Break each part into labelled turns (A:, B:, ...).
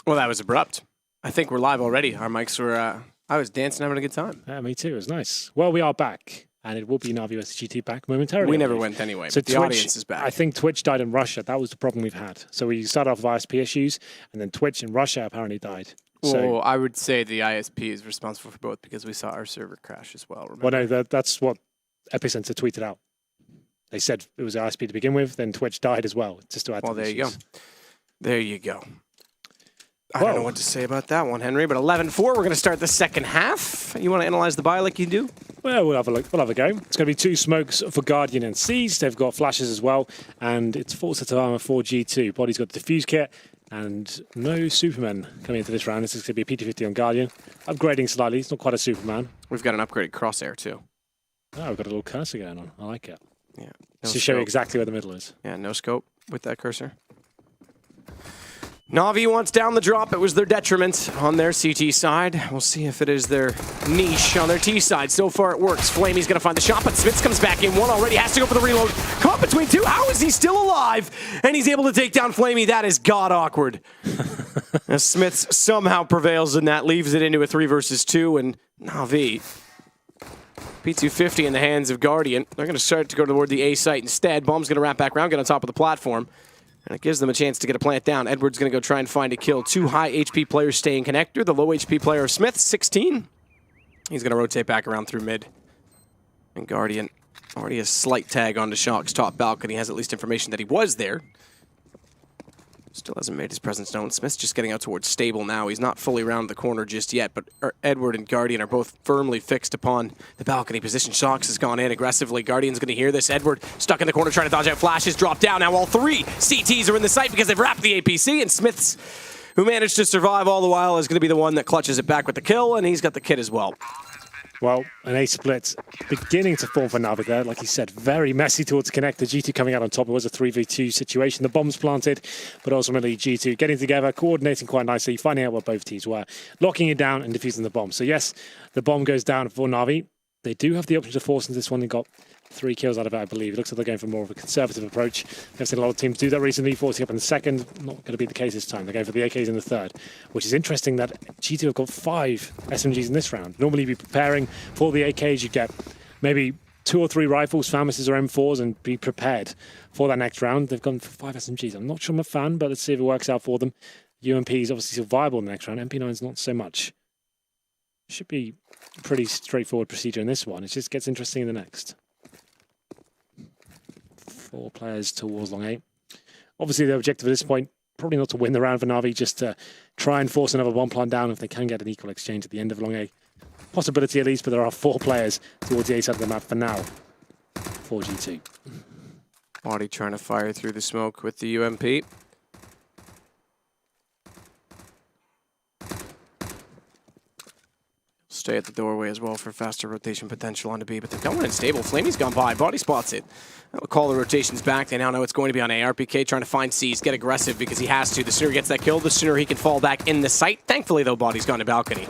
A: Well, that was abrupt. I think we're live already. Our mics were, I was dancing, having a good time.
B: Yeah, me too. It was nice. Well, we are back, and it will be NAVi vs GT back momentarily.
A: We never went anyway,
B: so
A: but the
B: Twitch,
A: audience is back.
B: I think Twitch died in Russia. That was the problem we've had. So we started off with ISP issues, and then Twitch in Russia apparently died.
A: Well, I would say the ISP is responsible for both because we saw our server crash as well. Remember?
B: Well, no, that's what EPICENTER tweeted out. They said it was ISP to begin with, then Twitch died as well. Just to add
A: well,
B: to the
A: there
B: issues.
A: you go. There you go. I don't know what to say about that one, Henry, but 11-4, we're going to start the second half. You want to analyze the buy like you do?
B: Well, we'll have a look. We'll have a go. It's going to be 2 smokes for Guardian and Siege. They've got flashes as well, and it's 4 sets of armor for G2. Body's got the defuse kit, and no Superman coming into this round. This is going to be a PT50 on Guardian. Upgrading slightly. It's not quite a Superman.
A: We've got an upgraded crosshair, too.
B: Oh, we've got a little cursor going on. I like it.
A: Yeah.
B: To show you exactly where the middle is.
A: Yeah, no scope with that cursor. NAVi wants down the drop. It was their detriment on their CT side. We'll see if it is their niche on their T side. So far it works. Flamey's going to find the shot, but Smith comes back in. One already has to go for the reload. Caught between two. How is he still alive? And he's able to take down Flamey. That is god awkward. As Smith somehow prevails in that, leaves it into a 3 versus 2, and NAVi P250 in the hands of Guardian. They're going to start to go toward the A site instead. Bomb's going to wrap back around, get on top of the platform. And it gives them a chance to get a plant down. Edward's going to go try and find a kill. 2 high HP players stay in connector. The low HP player of Smith, 16. He's going to rotate back around through mid. And Guardian already a slight tag onto Shock's top balcony. Has at least information that he was there. Still hasn't made his presence known. Smith's just getting out towards stable now. He's not fully around the corner just yet, but Edward and Guardian are both firmly fixed upon the balcony position. Shocks has gone in aggressively. Guardian's going to hear this. Edward stuck in the corner trying to dodge out flashes. Drop down. Now all 3 CTs are in the site because they've wrapped the APC, and Smith's, who managed to survive all the while, is going to be the one that clutches it back with the kill, and he's got the kit as well.
B: Well, an A split beginning to form for NAVi there. Like he said, very messy towards the connector. G2 coming out on top. It was a 3v2 situation. The bombs planted, but ultimately G2 getting together, coordinating quite nicely, finding out where both teams were, locking it down and defusing the bomb. So yes, the bomb goes down for NAVi. They do have the option to force into this one. They got 3 kills out of it, I believe. It looks like they're going for more of a conservative approach. I've seen a lot of teams do that recently, forcing up in the second. Not going to be the case this time. They're going for the AKs in the third, which is interesting that G2 have got 5 SMGs in this round. Normally, you'd be preparing for the AKs. You'd get maybe 2 or 3 rifles, FAMASs or M4s, and be prepared for that next round. They've gone for 5 SMGs. I'm not sure I'm a fan, but let's see if it works out for them. UMP is obviously still viable in the next round. MP9's not so much. Should be a pretty straightforward procedure in this one. It just gets interesting in the next. 4 players towards long A. Obviously, the objective at this point, probably not to win the round for NAVi, just to try and force another bomb plant down if they can get an equal exchange at the end of long A. Possibility at least, but there are 4 players towards the A side of the map for now for G2.
A: Body trying to fire through the smoke with the UMP. Stay at the doorway as well for faster rotation potential onto B, but they're going in stable. Flamey's gone by. Body spots it. That will call the rotations back. They now know it's going to be on A. RPK trying to find C's, get aggressive because he has to. The sooner he gets that kill, the sooner he can fall back in the site. Thankfully, though, Body's gone to balcony.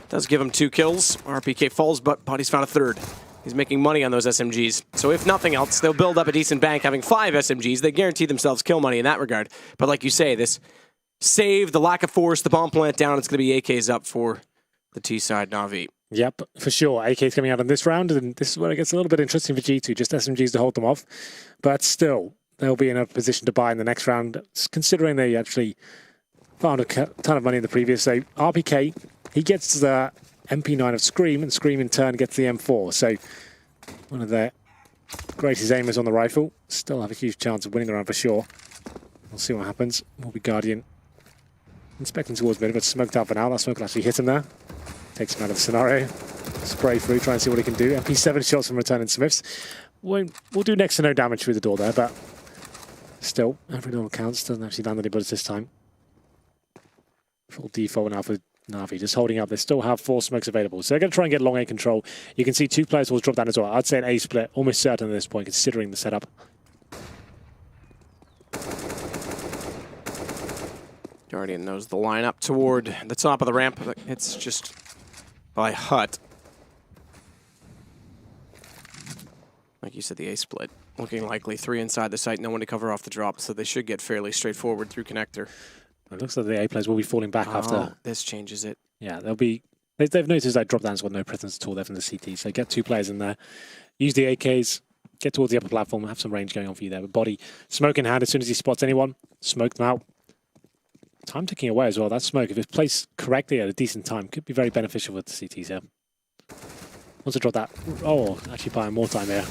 A: Does give him 2 kills. RPK falls, but Body's found a 3rd. He's making money on those SMGs. So if nothing else, they'll build up a decent bank having 5 SMGs. They guarantee themselves kill money in that regard. But like you say, this save, the lack of force, the bomb plant down, it's going to be AKs up for the T side NAVi.
B: Yep, for sure. AK's coming out in this round, and this is where it gets a little bit interesting for G2. Just SMGs to hold them off. But still, they'll be in a position to buy in the next round, considering they actually found a ton of money in the previous. So RPK, he gets the MP9 of Scream, and Scream in turn gets the M4. So one of their greatest aimers on the rifle. Still have a huge chance of winning the round for sure. We'll see what happens. Will be Guardian inspecting towards mid, but smoked out for now. That smoke will actually hit him there. Takes him out of the scenario. Spray through, try and see what he can do. MP7 shots from returning Smiths. We'll do next to no damage through the door there, but still, every little counts. Doesn't actually land any bullets this time. Full default now for NAVi, just holding up. They still have 4 smokes available, so they're going to try and get long A control. You can see 2 players will drop down as well. I'd say an A split, almost certain at this point, considering the setup.
A: Guardian knows the lineup toward the top of the ramp. It's just by Hut. Like you said, the A split. Looking likely 3 inside the site, no one to cover off the drop, so they should get fairly straightforward through connector.
B: It looks like the A players will be falling back after.
A: This changes it.
B: Yeah, they'll be. They've noticed that drop down's got no presence at all there from the CT. So get 2 players in there, use the AKs, get towards the upper platform, have some range going on for you there. But Body, smoke in hand as soon as he spots anyone, smoke them out. Time ticking away as well. That smoke, if it's placed correctly at a decent time, could be very beneficial with the CTs here. Wants to drop that. Oh, actually buying more time here.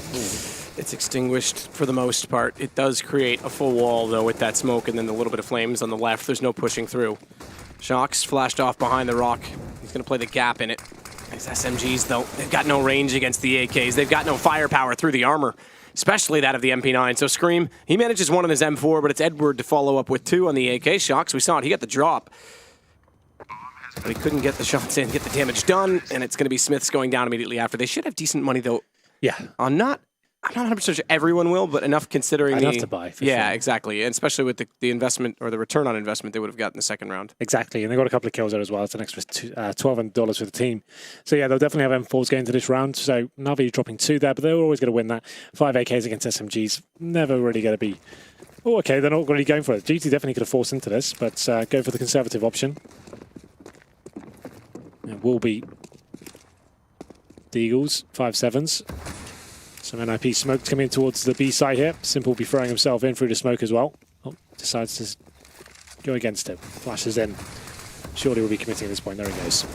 A: It's extinguished for the most part. It does create a full wall, though, with that smoke and then the little bit of flames on the left. There's no pushing through. Shox flashed off behind the rock. He's going to play the gap in it. These SMGs, though, they've got no range against the AKs. They've got no firepower through the armor, especially that of the MP9. So Scream, he manages 1 on his M4, but it's Edward to follow up with 2 on the AK. Shox, we saw it. He got the drop. But he couldn't get the shots in, get the damage done, and it's going to be Smiths going down immediately after. They should have decent money, though.
B: Yeah.
A: I'm not 100% sure everyone will, but enough considering
B: enough to buy, for
A: yeah,
B: sure.
A: exactly. And especially with the investment or the return on investment they would have got in the second round.
B: Exactly, and they got a couple of kills there as well. It's an extra $1,200 for the team. So yeah, they'll definitely have M4s going into this round. So NAVi dropping 2 there, but they're always going to win that. 5 AKs against SMGs, never really going to be... Oh, okay, they're not really going for it. GT definitely could have forced into this, but go for the conservative option. It will be the Eagles, 5-7s. Some NIP smoke coming towards the B side here. Simple will be throwing himself in through the smoke as well. Oh, decides to go against it. Flashes in. Surely will be committing at this point. There he goes.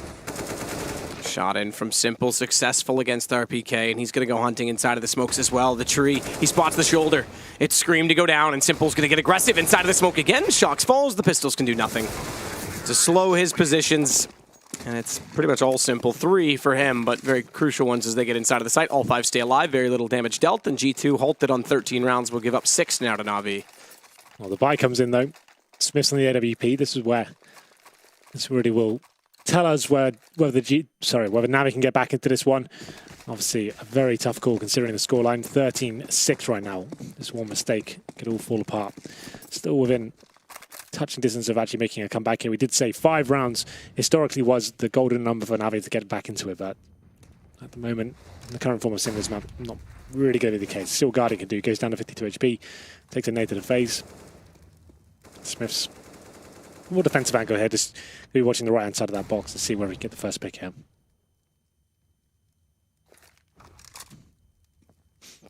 A: Shot in from Simple, successful against RPK, and he's going to go hunting inside of the smokes as well. The tree, he spots the shoulder. It's Scream to go down, and Simple's going to get aggressive inside of the smoke again. Shox falls, the pistols can do nothing to slow his positions. And it's pretty much all Simple. 3 for him, but very crucial ones as they get inside of the site. All 5 stay alive, very little damage dealt, and G2 halted on 13 rounds will give up 6 now to NAVi.
B: Well, the buy comes in though. Smiths on the AWP. This really will tell us whether NAVi can get back into this one. Obviously, a very tough call considering the scoreline. 13-6 right now. This one mistake could all fall apart. Still within touching distance of actually making a comeback here. We did say 5 rounds historically was the golden number for NAVi to get back into it, but at the moment, in the current form of Simula's map, not really going to be the case. Still Guardian can do, goes down to 52 HP, takes a nade to the face. Smiths, more defensive angle here, just be watching the right hand side of that box to see where we get the first pick here.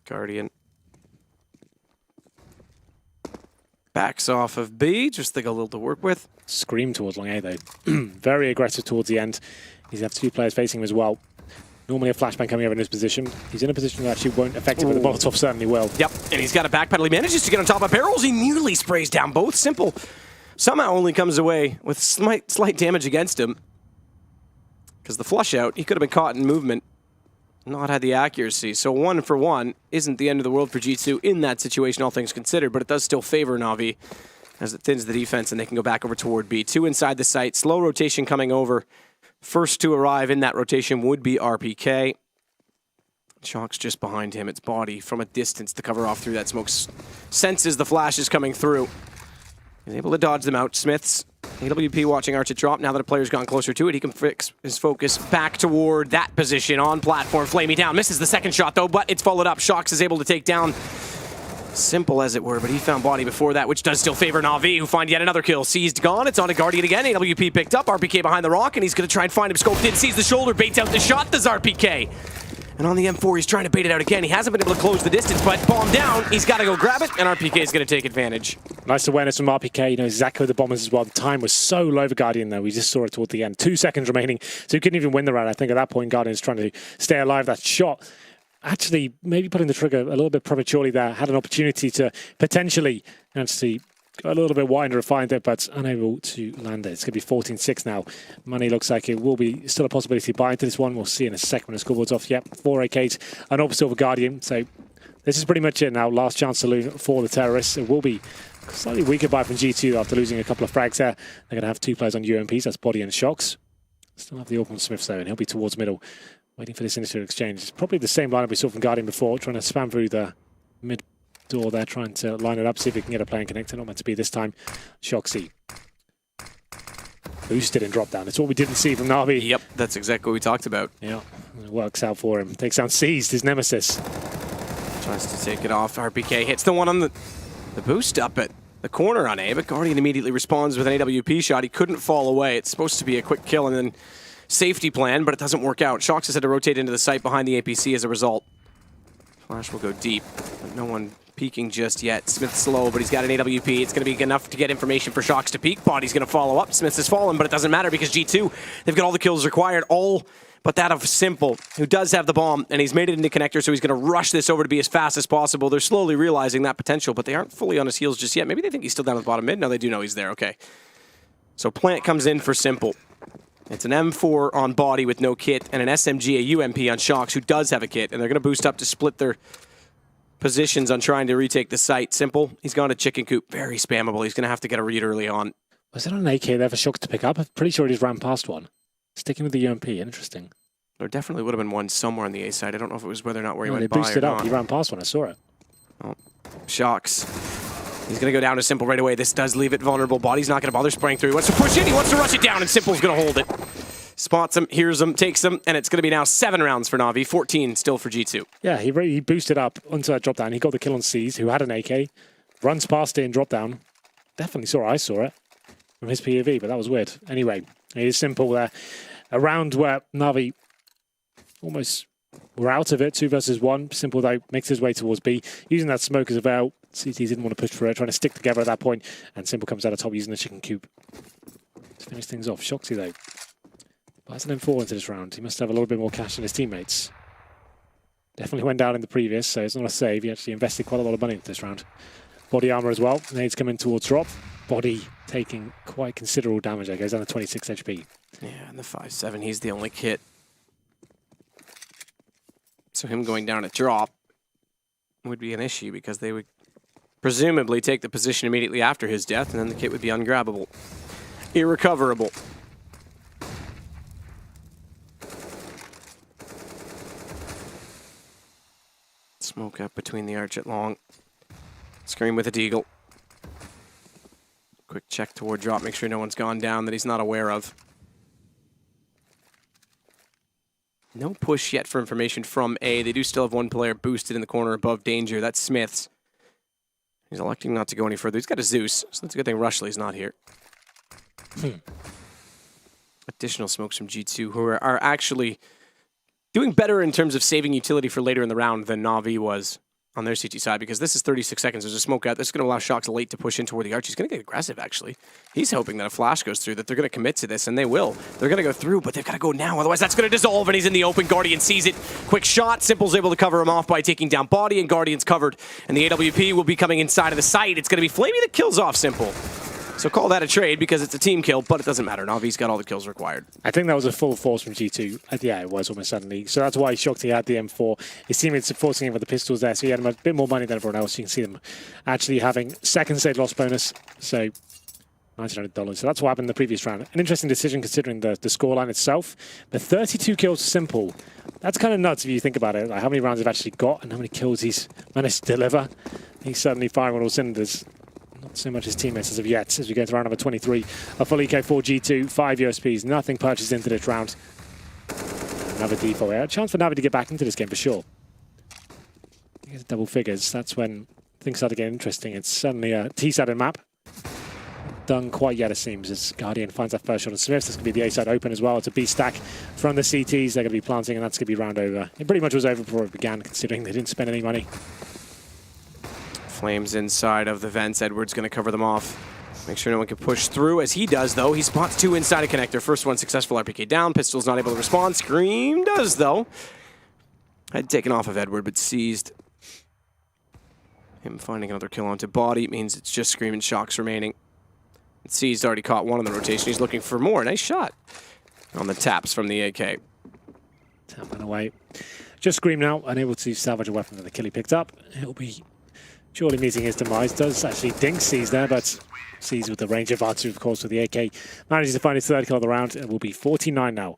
A: Guardian backs off of B, just think a little to work with.
B: Scream towards long A though. Very aggressive towards the end. He's have 2 players facing him as well. Normally a flashbang coming over in this position. He's in a position that actually won't affect him, but the Molotov certainly will.
A: Yep, and he's got a backpedal. He manages to get on top of barrels. He nearly sprays down both. Simple somehow only comes away with slight damage against him. Because the flush out, he could have been caught in movement. Not had the accuracy. So 1 for 1 isn't the end of the world for G2 in that situation, all things considered, but it does still favor NAVi as it thins the defense and they can go back over toward B. 2 inside the site. Slow rotation coming over. First to arrive in that rotation would be RPK. Shox just behind him. It's Body from a distance to cover off through that smoke. Senses the flashes coming through. He's able to dodge them out. Smiths, AWP watching Arch at drop. Now that a player's gone closer to it, he can fix his focus back toward that position on platform. Flamey down. Misses the second shot, though, but it's followed up. Shox is able to take down Simple, as it were, but he found Body before that, which does still favor NAVi, who find yet another kill. Seized gone. It's on a Guardian again. AWP picked up. RPK behind the rock, and he's going to try and find him. Scoped in, sees the shoulder, baits out the shot, does RPK. And on the M4, he's trying to bait it out again. He hasn't been able to close the distance, but bomb down. He's got to go grab it, and RPK is going to take advantage.
B: Nice awareness from RPK. You know exactly where the bombers as well. The time was so low for Guardian, though. We just saw it toward the end. 2 seconds remaining, so he couldn't even win the round. I think at that point, Guardian's trying to stay alive. That shot, actually, maybe putting the trigger a little bit prematurely there. Had an opportunity to potentially actually a little bit wider to find it, but unable to land it. It's going to be 14-6 now. Money looks like it will be still a possibility to buy into this one. We'll see in a second when the scoreboard's off. Yep, 4 AKs, an AWP still for Guardian. So this is pretty much it now. Last chance saloon for the terrorists. It will be slightly weaker buy from G2 after losing a couple of frags there. They're going to have 2 players on UMPs. That's Body and Shox. Still have the AWP on Smiths though, and he'll be towards middle, waiting for this initial exchange. It's probably the same lineup we saw from Guardian before, trying to spam through the mid door there, trying to line it up, see if he can get a play and connect. Not meant to be this time. Shoxy boosted and dropped down. It's what we didn't see from NAVi.
A: Yep, that's exactly what we talked about.
B: Yeah, it works out for him. Takes down Seized, his nemesis.
A: Tries to take it off. RPK hits the one on the boost up, but the corner on A, but Guardian immediately responds with an AWP shot. He couldn't fall away. It's supposed to be a quick kill and then safety plan, but it doesn't work out. Shox has had to rotate into the site behind the APC as a result. Flash will go deep, but no one peeking just yet. Smith's slow, but he's got an AWP. It's going to be enough to get information for Shox to peek. Body's going to follow up. Smith has fallen, but it doesn't matter because G2, they've got all the kills required, all but that of Simple, who does have the bomb, and he's made it into connector, so he's going to rush this over to be as fast as possible. They're slowly realizing that potential, but they aren't fully on his heels just yet. Maybe they think he's still down at the bottom mid. No, they do know he's there. Okay. So Plant comes in for Simple. It's an M4 on Body with no kit, and an SMG, a UMP on Shox, who does have a kit, and they're going to boost up to split their positions on trying to retake the site. Simple, he's gone to chicken coop. Very spammable. He's going to have to get a read early on.
B: Was it an AK there for Shox to pick up? I'm pretty sure he just ran past one. Sticking with the UMP, interesting.
A: There definitely would have been one somewhere on the A side. I don't know if it was whether or not where he
B: They
A: went by
B: boosted
A: or
B: up.
A: not.
B: He ran past one. I saw it.
A: Oh, Shox. He's going to go down to Simple right away. This does leave it vulnerable. Body's not going to bother spraying through. He wants to push in. He wants to rush it down, and Simple's going to hold it. Spots him, hears him, takes him, and it's going to be now 7 rounds for Navi, 14 still for G2.
B: Yeah, he boosted up onto that drop down. He got the kill on C's, who had an AK. Runs past it and drop down. Definitely saw it. I saw it from his POV, but that was weird. Anyway, it is Simple there. A round where Navi almost were out of it, 2 versus 1. Simple, though, makes his way towards B, using that smoke as a veil. CT didn't want to push for it, trying to stick together at that point, and Simple comes out of top using the chicken coop to finish things off. Shoxy, though, buys an M4 into this round. He must have a little bit more cash than his teammates. Definitely went down in the previous, so it's not a save. He actually invested quite a lot of money into this round. Body armor as well. Nades coming towards drop. Body taking quite considerable damage there. Goes down to 26 HP.
A: Yeah, and the 5.7, he's the only kit. So him going down at drop would be an issue because they would presumably take the position immediately after his death, and then the kit would be ungrabbable. Irrecoverable. Smoke up between the arch at long. Scream with a deagle. Quick check toward drop, make sure no one's gone down that he's not aware of. No push yet for information from A. They do still have one player boosted in the corner above danger. That's Smith's. He's electing not to go any further. He's got a Zeus, so that's a good thing Rushley's not here. Additional smokes from G2, who are actually doing better in terms of saving utility for later in the round than Navi was on their CT side, because this is 36 seconds. There's a smoke out. This is going to allow Shox late to push in toward the arch. He's going to get aggressive, actually. He's hoping that a flash goes through, that they're going to commit to this, and they will. They're going to go through, but they've got to go now. Otherwise, that's going to dissolve, and he's in the open. Guardian sees it. Quick shot. Simple's able to cover him off by taking down Body, and Guardian's covered. And the AWP will be coming inside of the site. It's going to be Flamey that kills off Simple. So call that a trade because it's a team kill, but it doesn't matter. Navi's got all the kills required.
B: I think that was a full force from G2. Yeah, it was almost suddenly. So that's why Shoxy had the M4. His teammates forcing him with the pistols there, so he had a bit more money than everyone else. You can see them actually having second stage loss bonus, so $1,900. So that's what happened in the previous round. An interesting decision considering the scoreline itself. But 32 kills Simple. That's kind of nuts if you think about it. Like how many rounds he's actually got and how many kills he's managed to deliver. He's certainly firing on all cylinders. Not so much his teammates as of yet, as we go to round number 23. A full EK4 G2, 5 USPs, nothing purchased into this round. Another default here. A chance for Navi to get back into this game for sure. He gets double figures. That's when things start to get interesting. It's suddenly a T-sided map. Done quite yet, it seems, as Guardian finds that first shot on Smiths. That's going to be the A-side open as well. It's a B stack from the CTs. They're going to be planting, and that's going to be round over. It pretty much was over before it began, considering they didn't spend any money.
A: Flames inside of the vents. Edward's going to cover them off. Make sure no one can push through, as he does, though. He spots 2 inside a connector. First one successful, RPK down. Pistol's not able to respond. Scream does, though. Had taken off of Edward, but seized. Him finding another kill onto Body means it's just Scream and Shox remaining. Seized already caught one on the rotation. He's looking for more. Nice shot on the taps from the AK.
B: Tapping away. Just Scream now, unable to salvage a weapon that the kill he picked up. He'll be surely meeting his demise. Does actually dink C's there, but C's with the range advantage, of course, with the AK. Manages to find his 3rd kill of the round. It will be 49 now.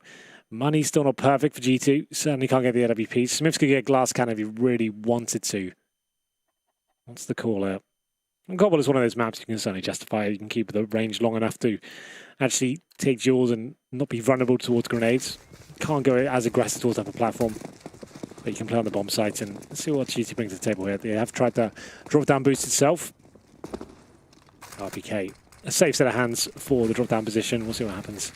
B: Money's still not perfect for G2. Certainly can't get the AWP. Smiths could get glass cannon if he really wanted to. What's the call out? And Cobble is one of those maps you can certainly justify. You can keep the range long enough to actually take duels and not be vulnerable towards grenades. Can't go as aggressive towards upper platform. But you can play on the bomb site and see what G2 brings to the table here. They have tried to drop down boost itself. RPK. A safe set of hands for the drop-down position. We'll see what happens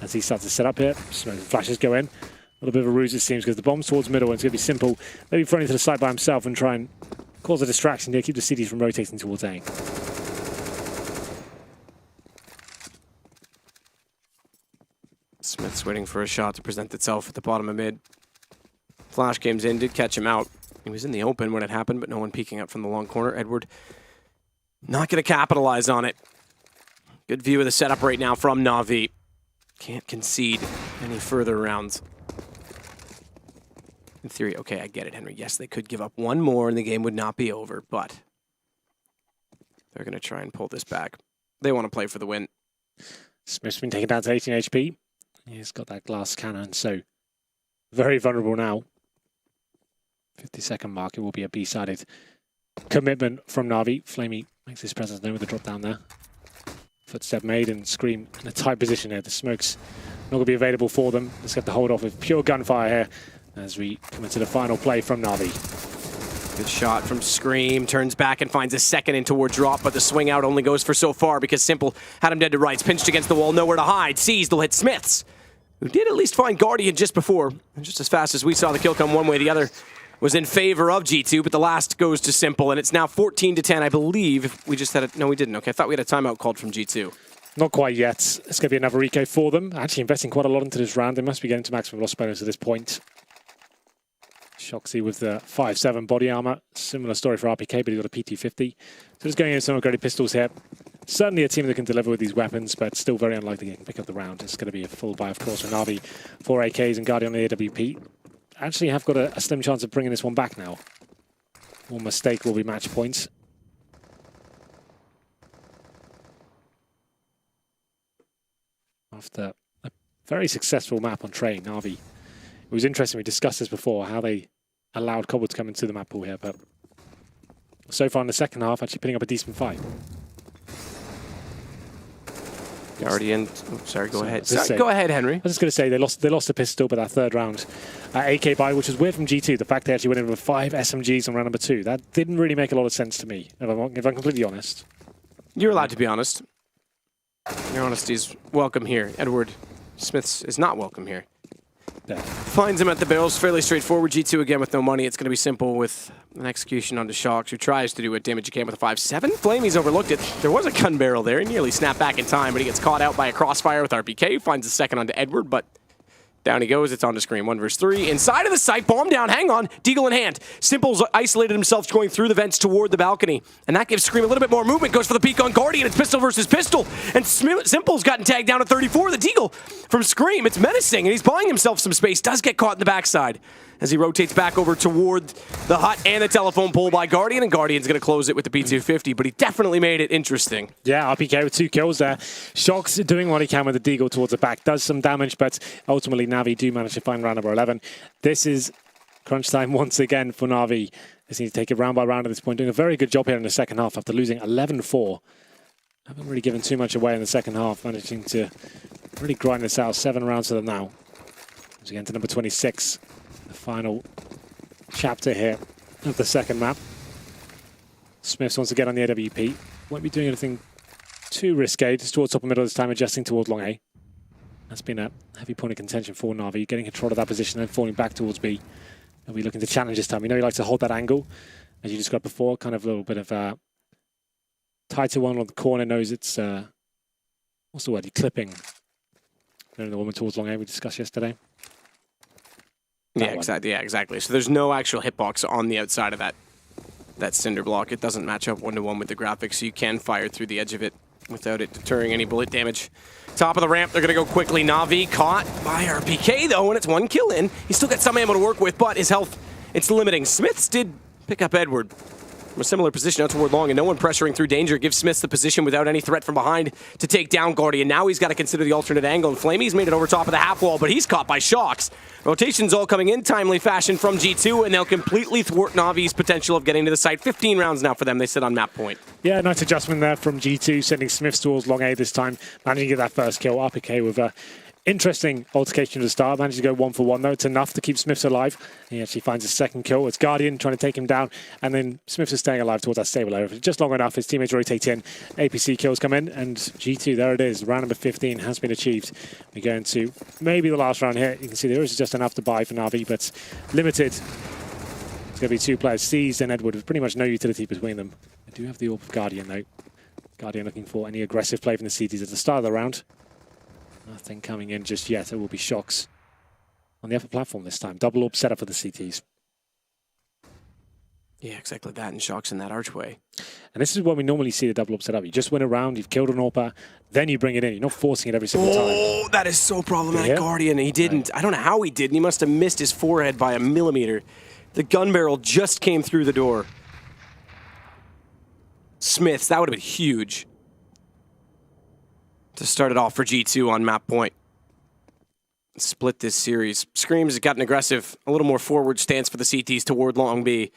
B: as he starts to set up here. Smoke and flashes go in. A little bit of a ruse, it seems, because the bomb's towards middle and it's going to be simple. Maybe thrown into the site by himself and try and cause a distraction here, keep the CDs from rotating towards A.
A: Smith's waiting for a shot to present itself at the bottom of mid. Flash games in, did catch him out. He was in the open when it happened, but no one peeking out from the long corner. Edward not going to capitalize on it. Good view of the setup right now from NAVi. Can't concede any further rounds. In theory, okay, I get it, Henry. Yes, they could give up one more and the game would not be over, but they're going to try and pull this back. They want to play for the win.
B: Smith's been taken down to 18 HP. He's got that glass cannon, so very vulnerable now. 50-second mark, it will be a B-sided commitment from NAVi. Flamey makes his presence known with the drop down there. Footstep made and Scream in a tight position here. The smoke's not going to be available for them. Let's get the hold off with pure gunfire here as we come into the final play from NAVi.
A: Good shot from Scream, turns back and finds a second in toward drop, but the swing out only goes for so far because Simple had him dead to rights, pinched against the wall, nowhere to hide. Seized, they'll hit Smiths, who did at least find Guardian just before. And just as fast as we saw the kill come one way, the other was in favor of G2, but the last goes to Simple, and it's now 14-10, I believe. We just had a... No, we didn't. Okay, I thought we had a timeout called from G2.
B: Not quite yet. It's going to be another eco for them. Actually investing quite a lot into this round. They must be getting to maximum loss bonus at this point. Shoxy with the 5.7 body armor. Similar story for RPK, but he's got a PT-50. So just going in with some upgraded pistols here. Certainly a team that can deliver with these weapons, but still very unlikely they can pick up the round. It's going to be a full buy, of course, for NAVi, 4 AKs and Guardian on the AWP. Actually have got a slim chance of bringing this one back now. One mistake will be match points. After a very successful map on Train, NAVi. It was interesting, we discussed this before, how they allowed Cobble to come into the map pool here, but so far in the second half, actually putting up a decent fight.
A: Guardian, oh, sorry, go ahead. Go ahead, Henry.
B: I was just going to say, they lost the pistol, but that third round, AK buy, which was weird from G2, the fact they actually went in with 5 SMGs on round number 2, that didn't really make a lot of sense to me, if I'm completely honest.
A: You're allowed to be honest. Your honesty is welcome here. Edward Smiths is not welcome here.
B: Yeah.
A: Finds him at the barrels, fairly straightforward. G2 again with no money. It's going to be simple with an execution onto Shox, who tries to do what damage he can with a 5.7. Flamey's overlooked it. There was a gun barrel there. He nearly snapped back in time, but he gets caught out by a crossfire with RPK. Finds the second onto Edward, but down he goes. It's on to Scream. 1 versus 3. Inside of the site, bomb down. Hang on. Deagle in hand. Simple's isolated himself going through the vents toward the balcony. And that gives Scream a little bit more movement. Goes for the peek on Guardian. It's pistol versus pistol. And Simple's gotten tagged down at 34. The Deagle from Scream. It's menacing. And he's buying himself some space. Does get caught in the backside as he rotates back over toward the hut and the telephone pole by Guardian. And Guardian's going to close it with the P250. But he definitely made it interesting.
B: Yeah, RPK with 2 kills there. Shox doing what he can with the Deagle towards the back. Does some damage, but ultimately NAVi do manage to find round number 11. This is crunch time once again for NAVi. They need to take it round by round at this point. Doing a very good job here in the second half after losing 11-4. Haven't really given too much away in the second half. Managing to really grind this out. 7 rounds to them now. As we get to number 26. The final chapter here of the second map. Smiths wants to get on the AWP. Won't be doing anything too risque. Just towards top and middle this time, adjusting towards long A. That's been a heavy point of contention for NAVi, getting control of that position and falling back towards B. He'll be looking to challenge this time. We know he likes to hold that angle, as you described before, kind of a little bit of a tighter one on the corner, knows it's, what's the word, clipping. Knowing the woman towards long A we discussed yesterday.
A: Yeah, exactly. Yeah, exactly. So there's no actual hitbox on the outside of that cinder block. It doesn't match up 1-to-1 with the graphics, so you can fire through the edge of it without it deterring any bullet damage. Top of the ramp, they're going to go quickly. NAVi caught by RPK, though, and it's 1 kill in. He's still got some ammo to work with, but his health, it's limiting. Smiths did pick up Edward from a similar position out toward long, and no one pressuring through danger gives Smiths the position without any threat from behind to take down Guardian. Now he's got to consider the alternate angle, and Flamey's made it over top of the half wall, but he's caught by Shox. Rotations all coming in timely fashion from G2, and they'll completely thwart NAVi's potential of getting to the site. 15 rounds now for them. They sit on map point.
B: Yeah, nice adjustment there from G2, sending Smiths towards long A this time, managing to get that first kill. RPK with Interesting altercation at the start. Managed to go 1-for-1 though. It's enough to keep Smiths alive. He actually finds a second kill. It's Guardian trying to take him down, and then Smiths is staying alive towards that stable area. Just long enough, his teammates rotate in. APC kills come in, and G2, there it is. Round number 15 has been achieved. We go into maybe the last round here. You can see there is just enough to buy for Navi, but limited. It's going to be two players, Seized and Edward, with pretty much no utility between them. They do have the Orb of Guardian though. Guardian looking for any aggressive play from the CTs at the start of the round. Nothing coming in just yet. It will be Shocks on the upper platform this time. Double Orb set up for the CTs.
A: Yeah, exactly that, and Shocks in that archway.
B: And this is when we normally see the double Orb set up. You just win a round, you've killed an AWPer, then you bring it in. You're not forcing it every single time.
A: Oh, that is so problematic, Guardian. He didn't. I don't know how he didn't. He must have missed his forehead by a millimeter. The gun barrel just came through the door. Smiths, that would have been huge to start it off for G2 on map point. Split this series. Screams has gotten aggressive, a little more forward stance for the CTs toward Long B.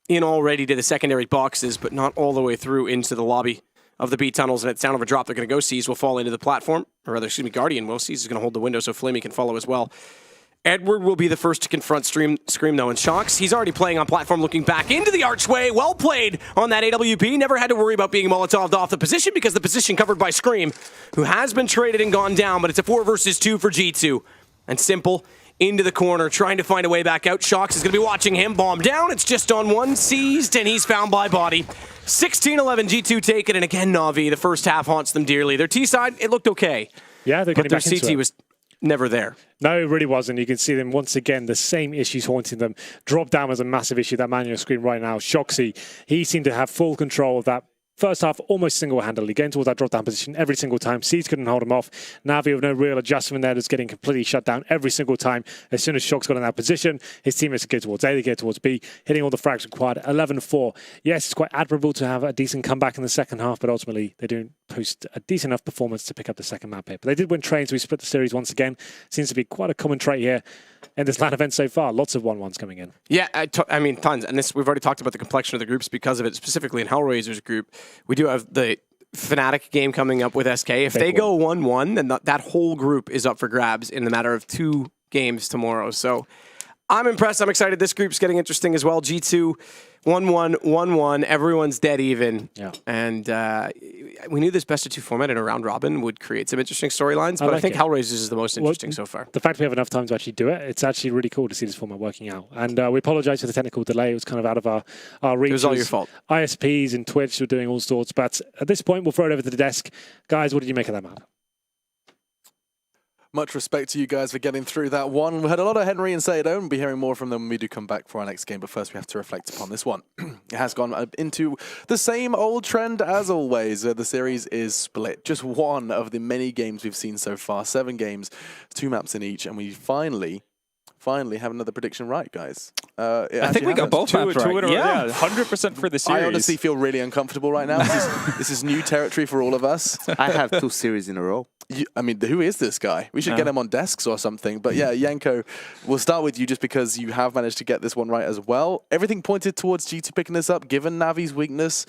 A: In already to the secondary boxes, but not all the way through into the lobby of the B tunnels. And at sound of a drop, they're going to go. Seize will fall into the platform. Or rather, excuse me, Guardian will. Seize is going to hold the window so Flamey can follow as well. Edward will be the first to confront Scream though, and Shocks, he's already playing on platform, looking back into the archway. Well played on that AWP. Never had to worry about being Molotov'd off the position because the position covered by Scream, who has been traded and gone down, but it's a 4 versus 2 for G2. And Simple into the corner, trying to find a way back out. Shocks is going to be watching him. Bomb down. It's just on one. Seized, and he's found by Body. 16-11, G2 take it, and again, Navi, the first half haunts them dearly. Their T side, it looked okay.
B: Yeah, they're getting
A: but
B: back
A: their
B: into
A: CT
B: it.
A: was never there.
B: No, it really wasn't. You can see them once again, the same issues haunting them. Drop down was a massive issue. That man on your screen right now, Shoxy, he seemed to have full control of that first half, almost single-handedly, getting towards that drop-down position every single time. Seeds couldn't hold him off. Navi with no real adjustment there, just getting completely shut down every single time. As soon as Shocks got in that position, his teammates go towards A, they go towards B, hitting all the frags required. 11-4. Yes, it's quite admirable to have a decent comeback in the second half, but ultimately they don't post a decent enough performance to pick up the second map here. But they did win trains, so we split the series once again. Seems to be quite a common trait here in this LAN event so far. Lots of 1-1s coming in.
A: Yeah, I mean, tons. And this, we've already talked about the complexion of the groups because of it, specifically in Hellraiser's group. We do have the Fnatic game coming up with SK. If they go 1-1, then that whole group is up for grabs in the matter of 2 games tomorrow. So I'm impressed. I'm excited. This group's getting interesting as well. G2, 1-1, 1-1. Everyone's dead even. Yeah. And we knew this best-of-2 format in a round robin would create some interesting storylines, but I think Hellraisers is the most interesting so far.
B: The fact we have enough time to actually do it, it's actually really cool to see this format working out. And we apologize for the technical delay. It was kind of out of our reach.
A: It was all your fault.
B: ISPs and Twitch were doing all sorts. But at this point, we'll throw it over to the desk. Guys, what did you make of that map?
C: Much respect to you guys for getting through that one. We had a lot of Henry and Sayado, and we'll be hearing more from them when we do come back for our next game. But first, we have to reflect upon this one. It has gone into the same old trend as always. The series is split. Just one of the many games we've seen so far. 7 games, 2 maps in each, and we finally have another prediction right, guys.
D: I think we got both maps right. Yeah, 100% for the series.
C: I honestly feel really uncomfortable right now. This is new territory for all of us.
E: I have 2 series in a row.
C: I mean, who is this guy? We should get him on desks or something. But yeah, Yanko, we'll start with you just because you have managed to get this one right as well. Everything pointed towards G2 picking this up, given Navi's weakness.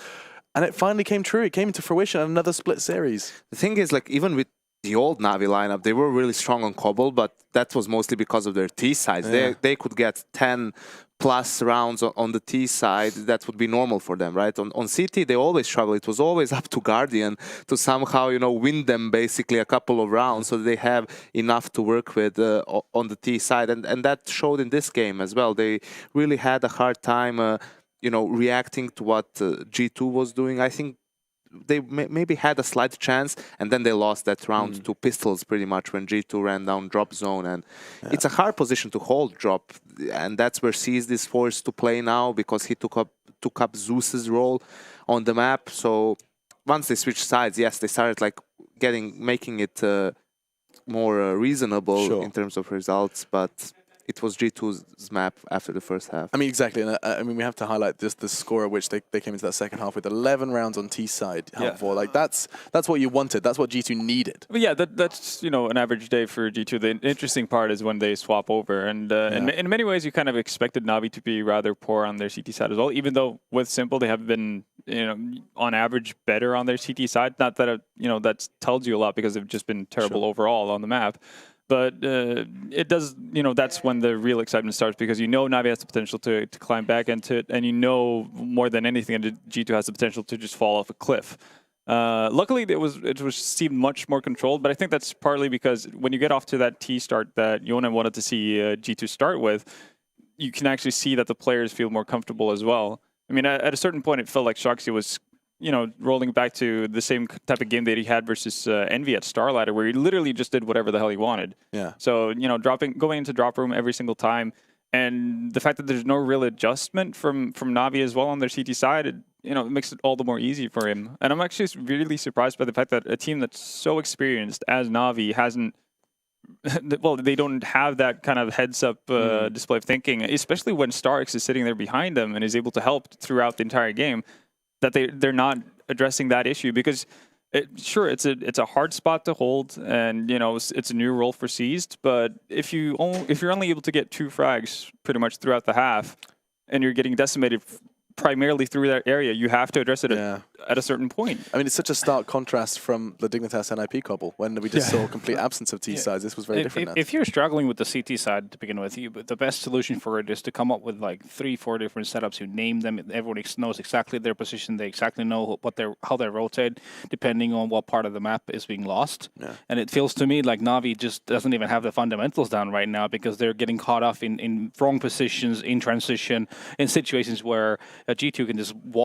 C: And it finally came true. It came into fruition. Another split series.
E: The thing is, like, even with the old Navi lineup, they were really strong on Cobble, but that was mostly because of their T sides. Yeah. They could get 10 plus rounds on the T side. That would be normal for them, right? On CT, they always struggle. It was always up to Guardian to somehow, win them basically a couple of rounds so they have enough to work with on the T side. And that showed in this game as well. They really had a hard time, reacting to what G2 was doing. I think they maybe had a slight chance, and then they lost that round to Pistols pretty much when G2 ran down drop zone. And it's a hard position to hold drop, and that's where Seized is forced to play now because he took up Zeus's role on the map. So once they switched sides, yes, they started making it more reasonable in terms of results, but it was G2's map after the first half.
C: I mean, exactly. And I mean, we have to highlight just the score at which they came into that second half with 11 rounds on T side. Like that's what you wanted. That's what G2 needed.
D: But yeah, that's an average day for G2. The interesting part is when they swap over, and in many ways, you kind of expected Navi to be rather poor on their CT side as well. Even though with Simple, they have been on average better on their CT side. Not that that tells you a lot because they've just been terrible overall on the map. But it does, that's when the real excitement starts, because Navi has the potential to climb back into it, and more than anything, G2 has the potential to just fall off a cliff. Luckily, it seemed much more controlled, but I think that's partly because when you get off to that T start that Jonan wanted to see G2 start with, you can actually see that the players feel more comfortable as well. I mean, at a certain point, it felt like Shoxy was rolling back to the same type of game that he had versus NAVi at Starladder, where he literally just did whatever the hell he wanted.
C: Yeah.
D: So, going into drop room every single time, and the fact that there's no real adjustment from Navi as well on their CT side, it makes it all the more easy for him. And I'm actually really surprised by the fact that a team that's so experienced as Navi hasn't, well, they don't have that kind of heads-up display of thinking, especially when Starix is sitting there behind them and is able to help throughout the entire game, that they're not addressing that issue. Because it's a hard spot to hold, and it's a new role for Seized. But if you're only able to get 2 frags pretty much throughout the half, and you're getting decimated primarily through that area, you have to address it at a certain point.
C: I mean, it's such a stark contrast from the Dignitas NIP Cobble, when we just saw a complete absence of T sides. This was very different.
F: If you're struggling with the CT side to begin with, the best solution for it is to come up with like 3-4 different setups. You name them. Everyone knows exactly their position. They exactly know how they rotate, depending on what part of the map is being lost.
C: Yeah.
F: And it feels to me like Navi just doesn't even have the fundamentals down right now, because they're getting caught off in wrong positions, in transition, in situations where G2 can just walk